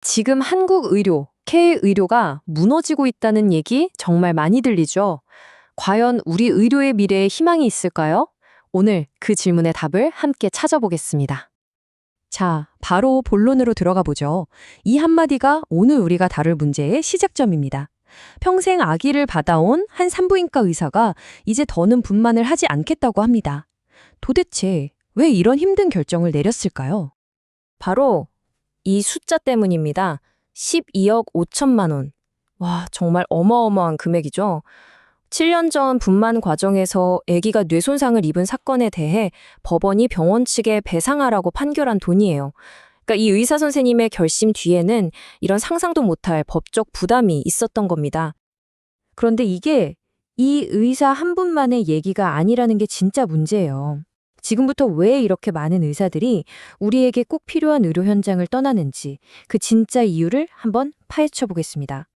지금 한국 의료, K의료가 무너지고 있다는 얘기 정말 많이 들리죠? 과연 우리 의료의 미래에 희망이 있을까요? 오늘 그 질문의 답을 함께 찾아보겠습니다. 자, 바로 본론으로 들어가 보죠. 이 한마디가 오늘 우리가 다룰 문제의 시작점입니다. 평생 아기를 받아온 한 산부인과 의사가 이제 더는 분만을 하지 않겠다고 합니다. 도대체 왜 이런 힘든 결정을 내렸을까요? 바로 이 숫자 때문입니다. 12억 5천만 원. 와, 정말 어마어마한 금액이죠. 7년 전 분만 과정에서 아기가 뇌손상을 입은 사건에 대해 법원이 병원 측에 배상하라고 판결한 돈이에요. 그러니까 이 의사 선생님의 결심 뒤에는 이런 상상도 못할 법적 부담이 있었던 겁니다. 그런데 이게 이 의사 한 분만의 얘기가 아니라는 게 진짜 문제예요. 지금부터 왜 이렇게 많은 의사들이 우리에게 꼭 필요한 의료 현장을 떠나는지 그 진짜 이유를 한번 파헤쳐 보겠습니다.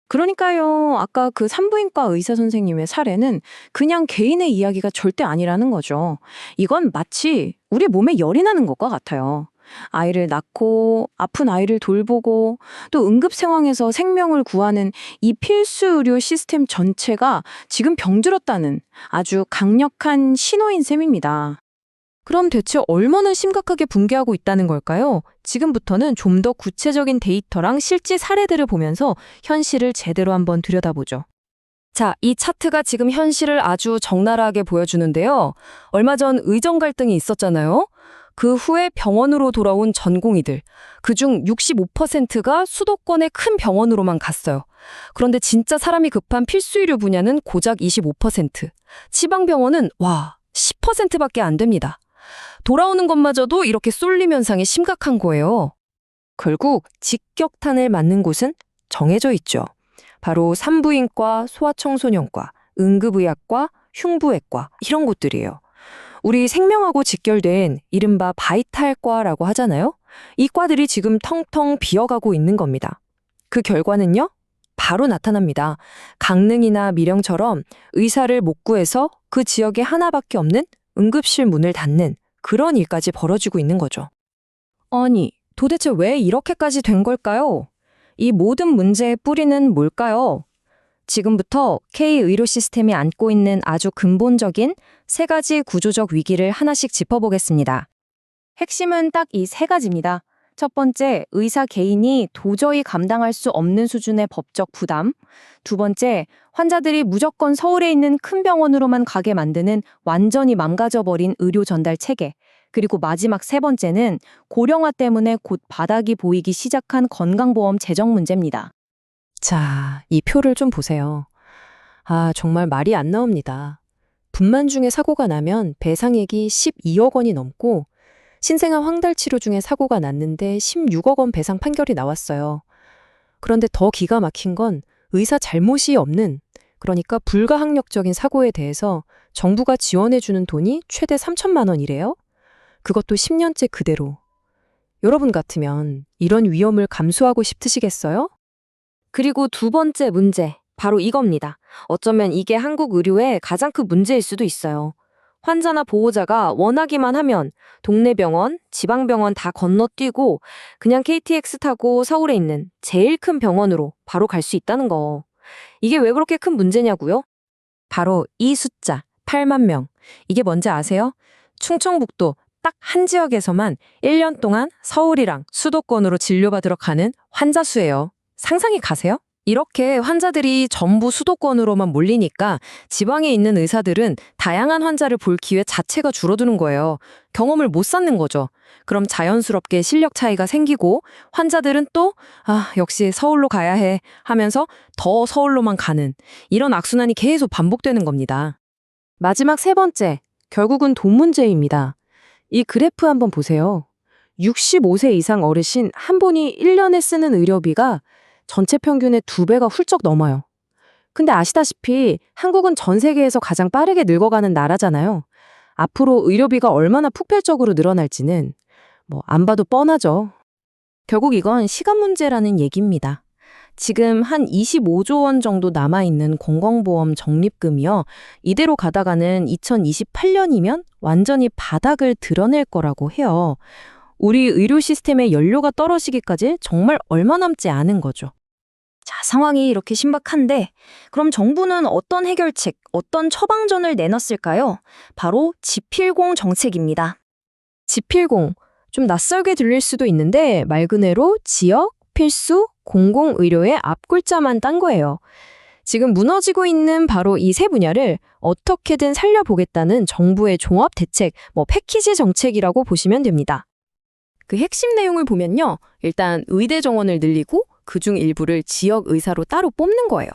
그러니까요. 아까 그 산부인과 의사 선생님의 사례는 그냥 개인의 이야기가 절대 아니라는 거죠. 이건 마치 우리 몸에 열이 나는 것과 같아요. 아이를 낳고 아픈 아이를 돌보고 또 응급 상황에서 생명을 구하는 이 필수 의료 시스템 전체가 지금 병들었다는 아주 강력한 신호인 셈입니다. 그럼 대체 얼마나 심각하게 붕괴하고 있다는 걸까요? 지금부터는 좀 더 구체적인 데이터랑 실제 사례들을 보면서 현실을 제대로 한번 들여다보죠. 자, 이 차트가 지금 현실을 아주 적나라하게 보여주는데요. 얼마 전 의정 갈등이 있었잖아요. 그 후에 병원으로 돌아온 전공의들, 그중 65%가 수도권의 큰 병원으로만 갔어요. 그런데 진짜 사람이 급한 필수의료 분야는 고작 25%, 지방병원은 10%밖에 안 됩니다. 돌아오는 것마저도 이렇게 쏠림 현상이 심각한 거예요. 결국 직격탄을 맞는 곳은 정해져 있죠. 바로 산부인과, 소아청소년과, 응급의학과, 흉부외과 이런 곳들이에요. 우리 생명하고 직결된 이른바 바이탈과라고 하잖아요. 이 과들이 지금 텅텅 비어가고 있는 겁니다. 그 결과는요? 바로 나타납니다. 강릉이나 밀양처럼 의사를 못 구해서 그 지역에 하나밖에 없는 응급실 문을 닫는 그런 일까지 벌어지고 있는 거죠. 아니, 도대체 왜 이렇게까지 된 걸까요? 이 모든 문제의 뿌리는 뭘까요? 지금부터 K의료 시스템이 안고 있는 아주 근본적인 세 가지 구조적 위기를 하나씩 짚어보겠습니다. 핵심은 딱 이 세 가지입니다. 첫 번째, 의사 개인이 도저히 감당할 수 없는 수준의 법적 부담. 두 번째, 환자들이 무조건 서울에 있는 큰 병원으로만 가게 만드는 완전히 망가져버린 의료 전달 체계. 그리고 마지막 세 번째는 고령화 때문에 곧 바닥이 보이기 시작한 건강보험 재정 문제입니다. 자, 이 표를 좀 보세요. 아, 정말 말이 안 나옵니다. 분만 중에 사고가 나면 배상액이 12억 원이 넘고 신생아 황달 치료 중에 사고가 났는데 16억 원 배상 판결이 나왔어요. 그런데 더 기가 막힌 건 의사 잘못이 없는, 그러니까 불가항력적인 사고에 대해서 정부가 지원해주는 돈이 최대 3천만 원이래요? 그것도 10년째 그대로. 여러분 같으면 이런 위험을 감수하고 싶으시겠어요? 그리고 두 번째 문제, 바로 이겁니다. 어쩌면 이게 한국 의료의 가장 큰 문제일 수도 있어요. 환자나 보호자가 원하기만 하면 동네 병원, 지방병원 다 건너뛰고 그냥 KTX 타고 서울에 있는 제일 큰 병원으로 바로 갈 수 있다는 거. 이게 왜 그렇게 큰 문제냐고요? 바로 이 숫자, 8만 명. 이게 뭔지 아세요? 충청북도 딱 한 지역에서만 1년 동안 서울이랑 수도권으로 진료받으러 가는 환자 수예요. 상상이 가세요? 이렇게 환자들이 전부 수도권으로만 몰리니까 지방에 있는 의사들은 다양한 환자를 볼 기회 자체가 줄어드는 거예요. 경험을 못 쌓는 거죠. 그럼 자연스럽게 실력 차이가 생기고 환자들은 또 역시 서울로 가야 해 하면서 더 서울로만 가는 이런 악순환이 계속 반복되는 겁니다. 마지막 세 번째, 결국은 돈 문제입니다. 이 그래프 한번 보세요. 65세 이상 어르신 한 분이 1년에 쓰는 의료비가 전체 평균의 2배가 훌쩍 넘어요. 근데 아시다시피 한국은 전 세계에서 가장 빠르게 늙어가는 나라잖아요. 앞으로 의료비가 얼마나 폭발적으로 늘어날지는 안 봐도 뻔하죠. 결국 이건 시간 문제라는 얘기입니다. 지금 한 25조 원 정도 남아있는 건강보험 적립금이요. 이대로 가다가는 2028년이면 완전히 바닥을 드러낼 거라고 해요. 우리 의료 시스템의 연료가 떨어지기까지 정말 얼마 남지 않은 거죠. 자, 상황이 이렇게 신박한데 그럼 정부는 어떤 해결책, 어떤 처방전을 내놨을까요? 바로 지필공 정책입니다. 지필공, 좀 낯설게 들릴 수도 있는데 말 그대로 지역, 필수, 공공의료의 앞글자만 딴 거예요. 지금 무너지고 있는 바로 이 세 분야를 어떻게든 살려보겠다는 정부의 종합 대책, 패키지 정책이라고 보시면 됩니다. 그 핵심 내용을 보면요. 일단 의대 정원을 늘리고 그중 일부를 지역 의사로 따로 뽑는 거예요.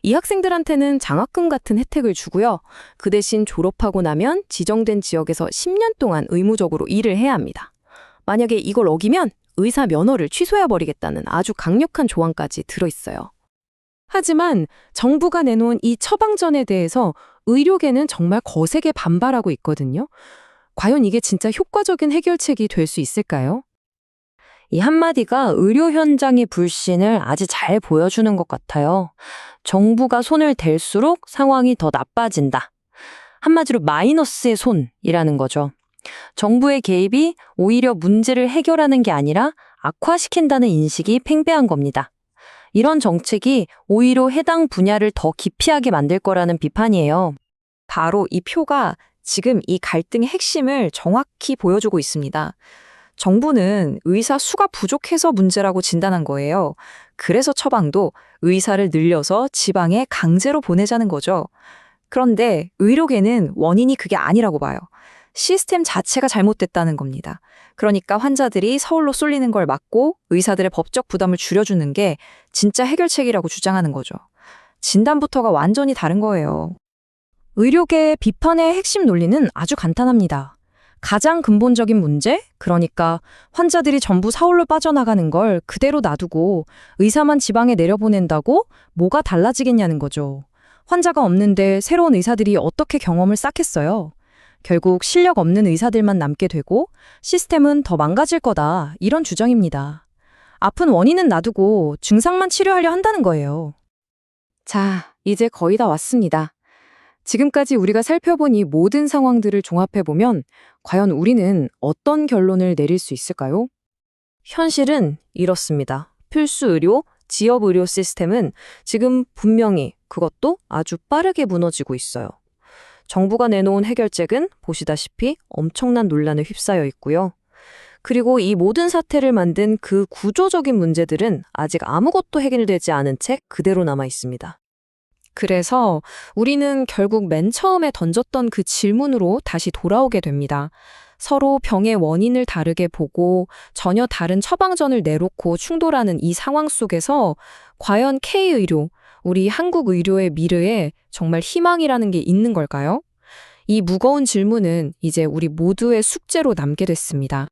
이 학생들한테는 장학금 같은 혜택을 주고요. 그 대신 졸업하고 나면 지정된 지역에서 10년 동안 의무적으로 일을 해야 합니다. 만약에 이걸 어기면 의사 면허를 취소해버리겠다는 아주 강력한 조항까지 들어있어요. 하지만 정부가 내놓은 이 처방전에 대해서 의료계는 정말 거세게 반발하고 있거든요. 과연 이게 진짜 효과적인 해결책이 될 수 있을까요? 이 한마디가 의료 현장의 불신을 아주 잘 보여주는 것 같아요. 정부가 손을 댈수록 상황이 더 나빠진다. 한마디로 마이너스의 손이라는 거죠. 정부의 개입이 오히려 문제를 해결하는 게 아니라 악화시킨다는 인식이 팽배한 겁니다. 이런 정책이 오히려 해당 분야를 더 기피하게 만들 거라는 비판이에요. 바로 이 표가 지금 이 갈등의 핵심을 정확히 보여주고 있습니다. 정부는 의사 수가 부족해서 문제라고 진단한 거예요. 그래서 처방도 의사를 늘려서 지방에 강제로 보내자는 거죠. 그런데 의료계는 원인이 그게 아니라고 봐요. 시스템 자체가 잘못됐다는 겁니다. 그러니까 환자들이 서울로 쏠리는 걸 막고 의사들의 법적 부담을 줄여주는 게 진짜 해결책이라고 주장하는 거죠. 진단부터가 완전히 다른 거예요. 의료계의 비판의 핵심 논리는 아주 간단합니다. 가장 근본적인 문제, 그러니까 환자들이 전부 서울로 빠져나가는 걸 그대로 놔두고 의사만 지방에 내려보낸다고 뭐가 달라지겠냐는 거죠. 환자가 없는데 새로운 의사들이 어떻게 경험을 쌓겠어요? 결국 실력 없는 의사들만 남게 되고 시스템은 더 망가질 거다, 이런 주장입니다. 아픈 원인은 놔두고 증상만 치료하려 한다는 거예요. 자, 이제 거의 다 왔습니다. 지금까지 우리가 살펴본 이 모든 상황들을 종합해보면 과연 우리는 어떤 결론을 내릴 수 있을까요? 현실은 이렇습니다. 필수 의료, 지역 의료 시스템은 지금 분명히 그것도 아주 빠르게 무너지고 있어요. 정부가 내놓은 해결책은 보시다시피 엄청난 논란에 휩싸여 있고요. 그리고 이 모든 사태를 만든 그 구조적인 문제들은 아직 아무것도 해결되지 않은 채 그대로 남아 있습니다. 그래서 우리는 결국 맨 처음에 던졌던 그 질문으로 다시 돌아오게 됩니다. 서로 병의 원인을 다르게 보고 전혀 다른 처방전을 내놓고 충돌하는 이 상황 속에서 과연 K의료, 우리 한국 의료의 미래에 정말 희망이라는 게 있는 걸까요? 이 무거운 질문은 이제 우리 모두의 숙제로 남게 됐습니다.